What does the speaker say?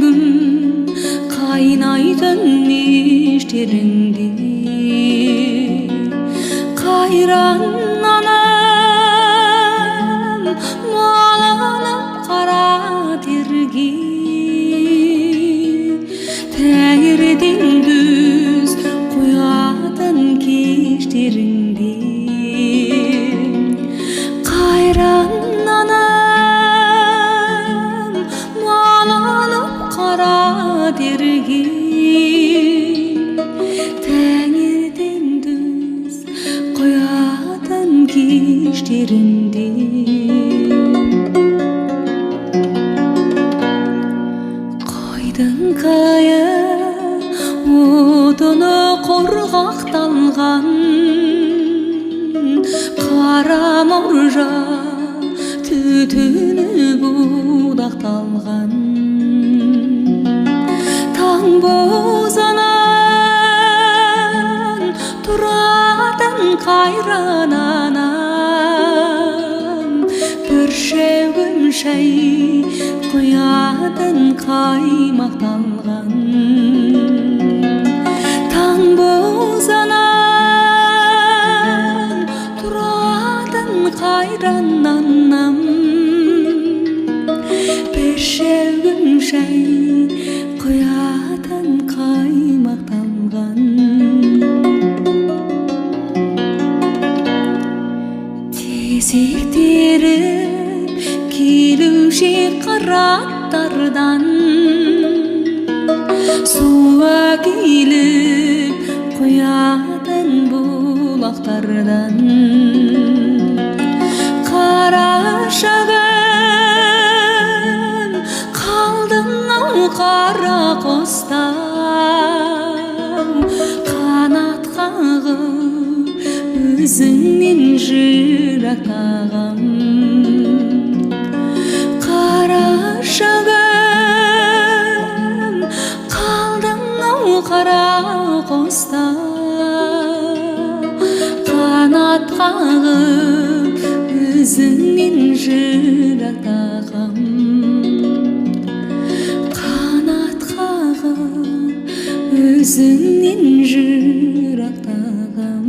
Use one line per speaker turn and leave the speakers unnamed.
жүрегім қайнайтын ештеріңде қайран анам маланып қара терге тәңірден дүз қоятын кештеріңде қайран анам маланып қара терге тәңірден дүз қоятын кештеріңде қойдың қайы отыны қорғақталған қара мұржа түтіні будақталған таң бозанан тұратын қайран анам бір шәугім шәй қоятын қаймақталған таң бозанан тұратын қайран анам бір шәугім шәй қоятын қаймақталған тезектеріп келуші қыраттардан суға келіп қоятын бұлақтардан қарашығым қалдың ау қара қостау қанат қағып өзіңнен жырақтағам қарашығым қалдың ау қара қостау қанат қағып өзіңнен жырақтағам қанат қағып өзіңнен жырақтағам